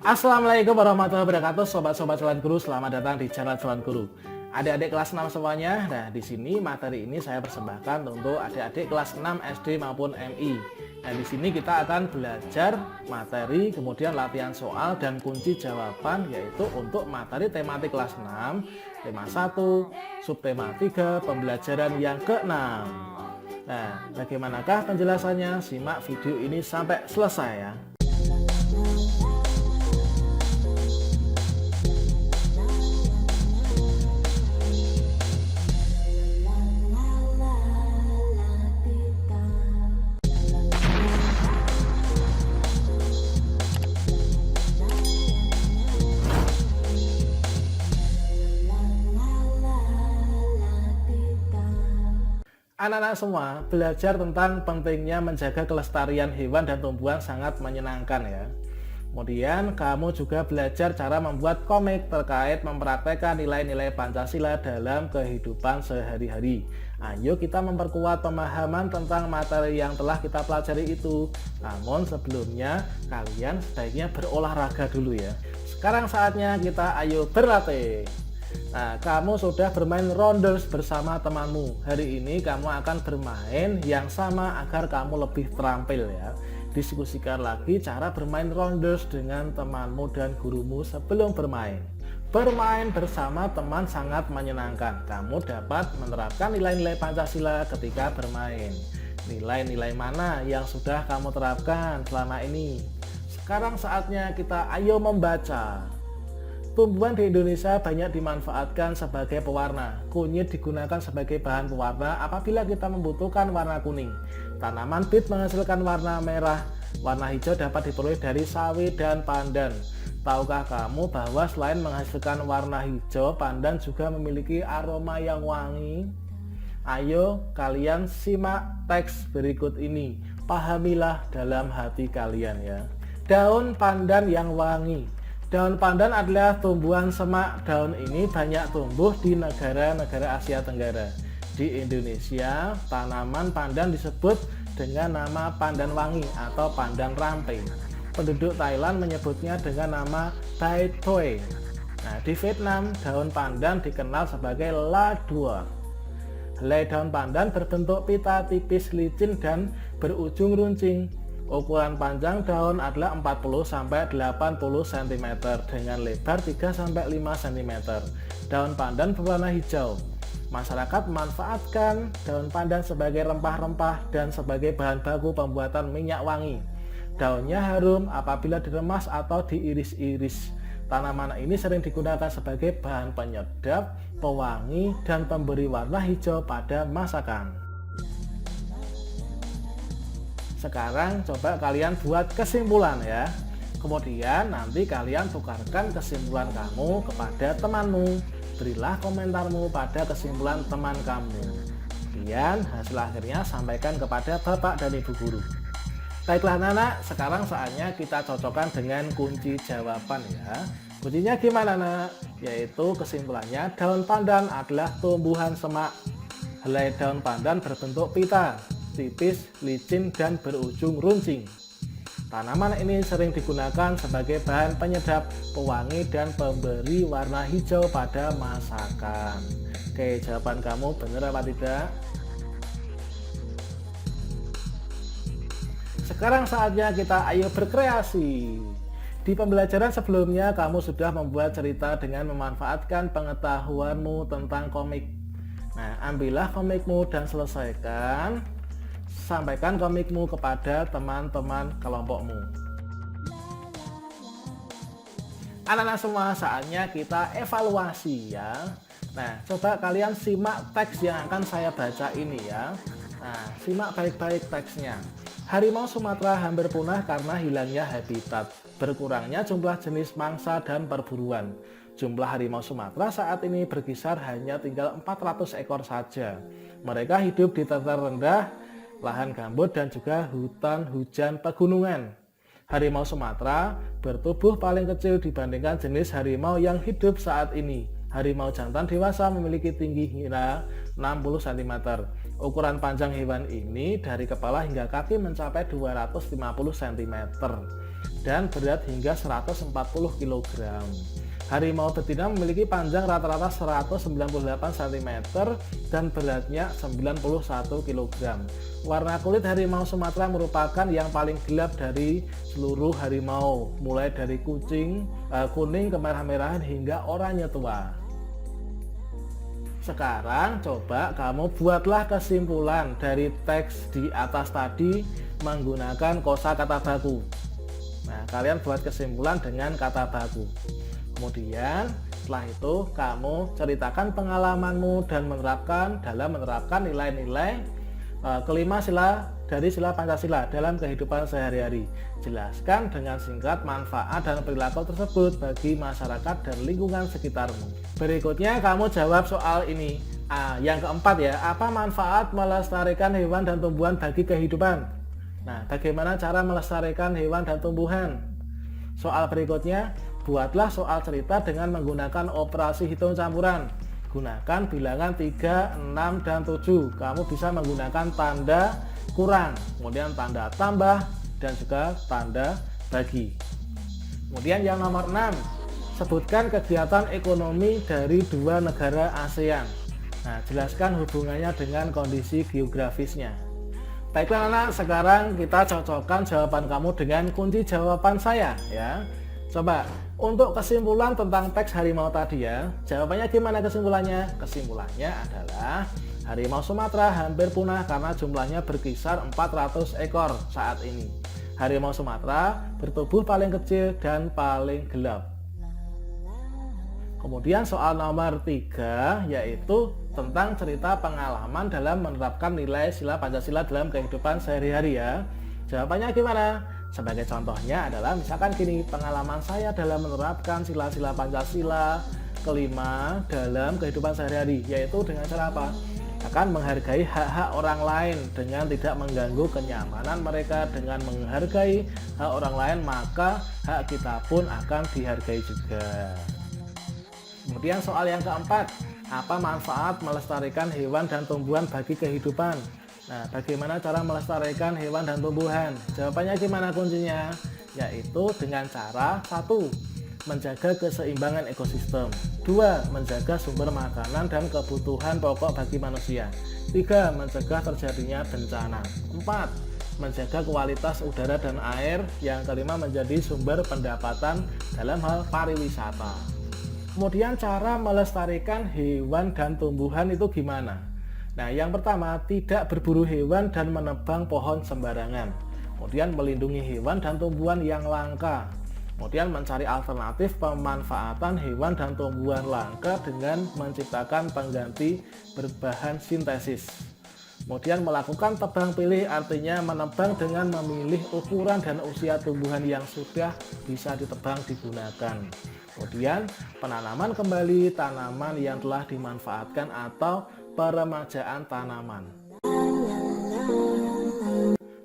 Assalamualaikum warahmatullahi wabarakatuh, sobat-sobat Jalan Guru. Selamat datang di channel Jalan Guru. Adik-adik kelas 6 semuanya. Nah, di sini materi ini saya persembahkan untuk adik-adik kelas 6 SD maupun MI. Nah, di sini kita akan belajar materi, kemudian latihan soal dan kunci jawaban, yaitu untuk materi tematik kelas 6, tema 1, subtema 3, pembelajaran yang ke-6. Nah, bagaimanakah penjelasannya? Simak video ini sampai selesai ya. Anak-anak semua, belajar tentang pentingnya menjaga kelestarian hewan dan tumbuhan sangat menyenangkan ya. Kemudian kamu juga belajar cara membuat komik terkait mempraktekkan nilai-nilai Pancasila dalam kehidupan sehari-hari. Ayo kita memperkuat pemahaman tentang materi yang telah kita pelajari itu. Namun sebelumnya kalian sebaiknya berolahraga dulu ya. Sekarang saatnya kita ayo berlatih. Nah, kamu sudah bermain rounders bersama temanmu. Hari ini kamu akan bermain yang sama agar kamu lebih terampil ya. Diskusikan lagi cara bermain rounders dengan temanmu dan gurumu sebelum bermain. Bermain bersama teman sangat menyenangkan. Kamu dapat menerapkan nilai-nilai Pancasila ketika bermain. Nilai-nilai mana yang sudah kamu terapkan selama ini? Sekarang saatnya kita ayo membaca. Tumbuhan di Indonesia banyak dimanfaatkan sebagai pewarna. Kunyit digunakan sebagai bahan pewarna apabila kita membutuhkan warna kuning. Tanaman bit menghasilkan warna merah. Warna hijau dapat diperoleh dari sawi dan pandan. Tahukah kamu bahwa selain menghasilkan warna hijau, pandan juga memiliki aroma yang wangi? Ayo kalian simak teks berikut ini. Pahamilah dalam hati kalian ya. Daun pandan yang wangi. Daun pandan adalah tumbuhan semak. Daun ini banyak tumbuh di negara-negara Asia Tenggara. Di Indonesia, tanaman pandan disebut dengan nama pandan wangi atau pandan rampai. Penduduk Thailand menyebutnya dengan nama Bai Toi. Nah, di Vietnam, daun pandan dikenal sebagai La Dua. Helai daun pandan berbentuk pita tipis, licin, dan berujung runcing. Ukuran panjang daun adalah 40-80 cm dengan lebar 3-5 cm. Daun pandan berwarna hijau. Masyarakat memanfaatkan daun pandan sebagai rempah-rempah dan sebagai bahan baku pembuatan minyak wangi. Daunnya harum apabila diremas atau diiris-iris. Tanaman ini sering digunakan sebagai bahan penyedap, pewangi, dan pemberi warna hijau pada masakan. Sekarang coba kalian buat kesimpulan ya. Kemudian nanti kalian tukarkan kesimpulan kamu kepada temanmu. Berilah komentarmu pada kesimpulan teman kamu. Kemudian hasil akhirnya sampaikan kepada Bapak dan Ibu Guru. Baiklah anak, sekarang saatnya kita cocokkan dengan kunci jawaban ya. Kuncinya gimana nak? Yaitu kesimpulannya daun pandan adalah tumbuhan semak. Helai daun pandan berbentuk pita, tipis, licin, dan berujung runcing. Tanaman ini sering digunakan sebagai bahan penyedap, pewangi, dan pemberi warna hijau pada masakan. Oke, jawaban kamu benar apa tidak? Sekarang saatnya kita ayo berkreasi. Di pembelajaran sebelumnya kamu sudah membuat cerita dengan memanfaatkan pengetahuanmu tentang komik. Nah, ambillah komikmu dan selesaikan. Sampaikan komikmu kepada teman-teman kelompokmu. Anak-anak semua, saatnya kita evaluasi ya. Nah, coba kalian simak teks yang akan saya baca ini ya. Nah, simak baik-baik teksnya. Harimau Sumatera hampir punah karena hilangnya habitat, berkurangnya jumlah jenis mangsa dan perburuan. Jumlah harimau Sumatera saat ini berkisar hanya tinggal 400 ekor saja. Mereka hidup di dataran rendah, lahan gambut, dan juga hutan hujan pegunungan. Harimau Sumatera bertubuh paling kecil dibandingkan jenis harimau yang hidup saat ini. Harimau jantan dewasa memiliki tinggi hingga 60 cm. Ukuran panjang hewan ini dari kepala hingga kaki mencapai 250 cm. dan berat hingga 140 kg. Harimau betina memiliki panjang rata-rata 198 cm dan beratnya 91 kg. Warna kulit harimau Sumatera merupakan yang paling gelap dari seluruh harimau, mulai dari kuning, kemerah-merahan hingga oranye tua. Sekarang coba kamu buatlah kesimpulan dari teks di atas tadi menggunakan kosakata baku. Nah, kalian buat kesimpulan dengan kata baku. Kemudian setelah itu kamu ceritakan pengalamanmu dan menerapkan nilai-nilai kelima sila dari sila Pancasila dalam kehidupan sehari-hari. Jelaskan dengan singkat manfaat dan perilaku tersebut bagi masyarakat dan lingkungan sekitarmu. Berikutnya kamu jawab soal ini. Yang keempat ya, apa manfaat melestarikan hewan dan tumbuhan bagi kehidupan? Nah, bagaimana cara melestarikan hewan dan tumbuhan? Soal berikutnya, buatlah soal cerita dengan menggunakan operasi hitung campuran. Gunakan bilangan 3, 6, dan 7. Kamu bisa menggunakan tanda kurang, kemudian tanda tambah, dan juga tanda bagi. Kemudian yang nomor 6, sebutkan kegiatan ekonomi dari dua negara ASEAN. Nah, jelaskan hubungannya dengan kondisi geografisnya. Baiklah anak, sekarang kita cocokkan jawaban kamu dengan kunci jawaban saya ya. Coba untuk kesimpulan tentang teks harimau tadi ya, jawabannya gimana kesimpulannya? Kesimpulannya adalah harimau Sumatera hampir punah karena jumlahnya berkisar 400 ekor saat ini. Harimau Sumatera bertubuh paling kecil dan paling gelap. Kemudian soal nomor 3 yaitu tentang cerita pengalaman dalam menerapkan nilai sila Pancasila dalam kehidupan sehari-hari ya. Jawabannya gimana? Sebagai contohnya adalah misalkan gini, pengalaman saya dalam menerapkan sila-sila Pancasila kelima dalam kehidupan sehari-hari, yaitu dengan cara apa? Akan menghargai hak-hak orang lain dengan tidak mengganggu kenyamanan mereka. Dengan menghargai hak orang lain maka hak kita pun akan dihargai juga. Kemudian soal yang keempat, apa manfaat melestarikan hewan dan tumbuhan bagi kehidupan? Nah, bagaimana cara melestarikan hewan dan tumbuhan? Jawabannya gimana kuncinya? Yaitu dengan cara 1. Menjaga keseimbangan ekosistem. 2. Menjaga sumber makanan dan kebutuhan pokok bagi manusia. 3. Mencegah terjadinya bencana. 4. Menjaga kualitas udara dan air. Yang kelima, menjadi sumber pendapatan dalam hal pariwisata. Kemudian cara melestarikan hewan dan tumbuhan itu gimana? Nah, yang pertama, tidak berburu hewan dan menebang pohon sembarangan. Kemudian melindungi hewan dan tumbuhan yang langka. Kemudian mencari alternatif pemanfaatan hewan dan tumbuhan langka dengan menciptakan pengganti berbahan sintesis. Kemudian melakukan tebang pilih, artinya menebang dengan memilih ukuran dan usia tumbuhan yang sudah bisa ditebang digunakan. Kemudian penanaman kembali tanaman yang telah dimanfaatkan atau peremajaan tanaman.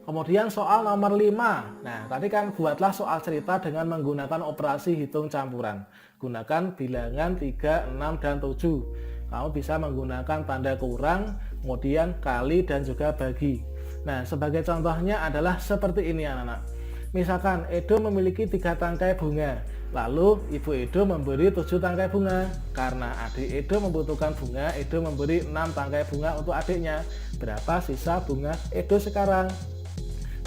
Kemudian soal nomor 5. Nah, tadi kan buatlah soal cerita dengan menggunakan operasi hitung campuran. Gunakan bilangan 3, 6, dan 7. Kamu bisa menggunakan tanda kurang, kemudian kali, dan juga bagi. Nah, sebagai contohnya adalah seperti ini anak-anak. Misalkan Edo memiliki 3 tangkai bunga. Lalu Ibu Edo memberi 7 tangkai bunga. Karena adik Edo membutuhkan bunga, Edo memberi 6 tangkai bunga untuk adiknya. Berapa sisa bunga Edo sekarang?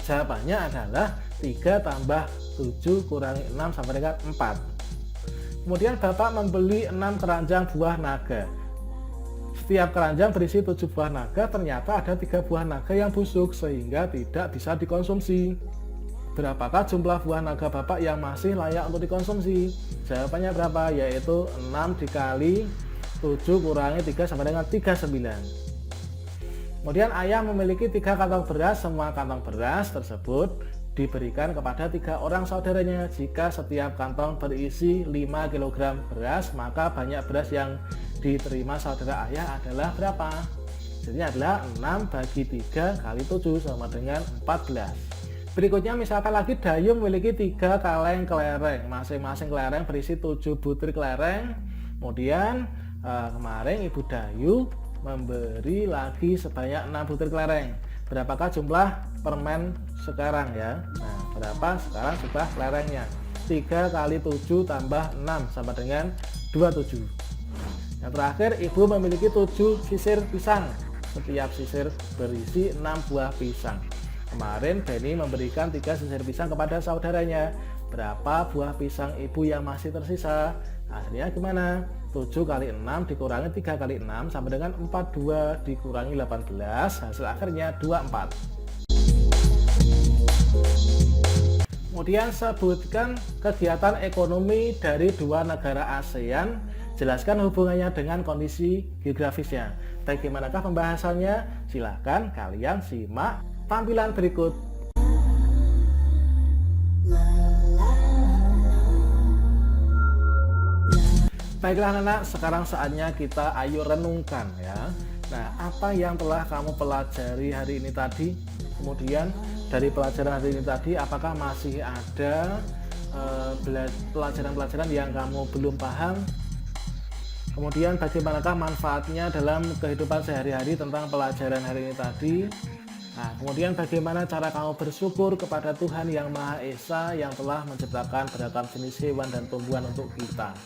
Jawabannya adalah 3 tambah 7 kurangi 6 sama dengan 4. Kemudian Bapak membeli 6 keranjang buah naga. Setiap keranjang berisi 7 buah naga, ternyata ada 3 buah naga yang busuk sehingga tidak bisa dikonsumsi. Berapakah jumlah buah naga Bapak yang masih layak untuk dikonsumsi? Jawabannya berapa? Yaitu 6 dikali 7 kurangi 3 sama dengan 39. Kemudian ayah memiliki 3 kantong beras. Semua kantong beras tersebut diberikan kepada 3 orang saudaranya. Jika setiap kantong berisi 5 kg beras, maka banyak beras yang diterima saudara ayah adalah berapa? Jadi adalah 6 bagi 3 kali 7 sama dengan 14. Berikutnya misalkan lagi Dayu memiliki 3 kaleng kelereng. Masing-masing kelereng berisi 7 butir kelereng. Kemudian kemarin Ibu Dayu memberi lagi sebanyak 6 butir kelereng. berapakah jumlah permen sekarang ya. Nah, berapa sekarang jumlah kelerengnya? 3 kali 7 tambah 6 sama dengan 27. Yang terakhir, ibu memiliki 7 sisir pisang. Setiap sisir berisi 6 buah pisang. Kemarin Benny memberikan 3 sisir pisang kepada saudaranya. Berapa buah pisang ibu yang masih tersisa? Hasilnya gimana? 7 kali 6 dikurangi 3 kali 6 sama dengan 42 dikurangi 18, hasil akhirnya 24. Kemudian sebutkan kegiatan ekonomi dari dua negara ASEAN, jelaskan hubungannya dengan kondisi geografisnya. Bagaimanakah pembahasannya? Silahkan kalian simak tampilan berikut. Baiklah anak-anak, sekarang saatnya kita ayo renungkan ya. Nah, apa yang telah kamu pelajari hari ini tadi? Kemudian dari pelajaran hari ini tadi, apakah masih ada pelajaran-pelajaran yang kamu belum paham? Kemudian bagaimanakah manfaatnya dalam kehidupan sehari-hari tentang pelajaran hari ini tadi? Nah, kemudian bagaimana cara kamu bersyukur kepada Tuhan Yang Maha Esa yang telah menciptakan beragam jenis hewan dan tumbuhan untuk kita?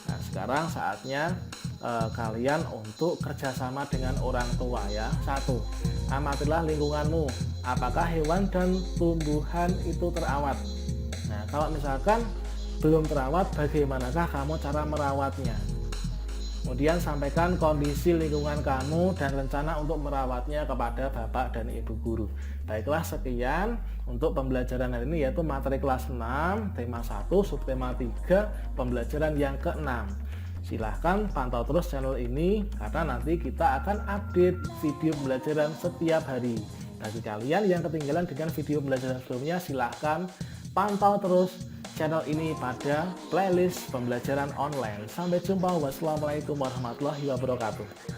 Nah, sekarang saatnya kalian untuk kerjasama dengan orang tua ya. 1. Amatilah lingkunganmu. Apakah hewan dan tumbuhan itu terawat? Nah, kalau misalkan belum terawat, bagaimanakah kamu cara merawatnya? Kemudian sampaikan kondisi lingkungan kamu dan rencana untuk merawatnya kepada bapak dan ibu guru. Baiklah, sekian untuk pembelajaran hari ini, yaitu materi kelas 6, tema 1, subtema 3, pembelajaran yang ke-6. Silahkan pantau terus channel ini karena nanti kita akan update video pembelajaran setiap hari. Bagi kalian yang ketinggalan dengan video pembelajaran sebelumnya, silahkan pantau terus channel ini pada playlist pembelajaran online. Sampai jumpa. Wassalamualaikum warahmatullahi wabarakatuh.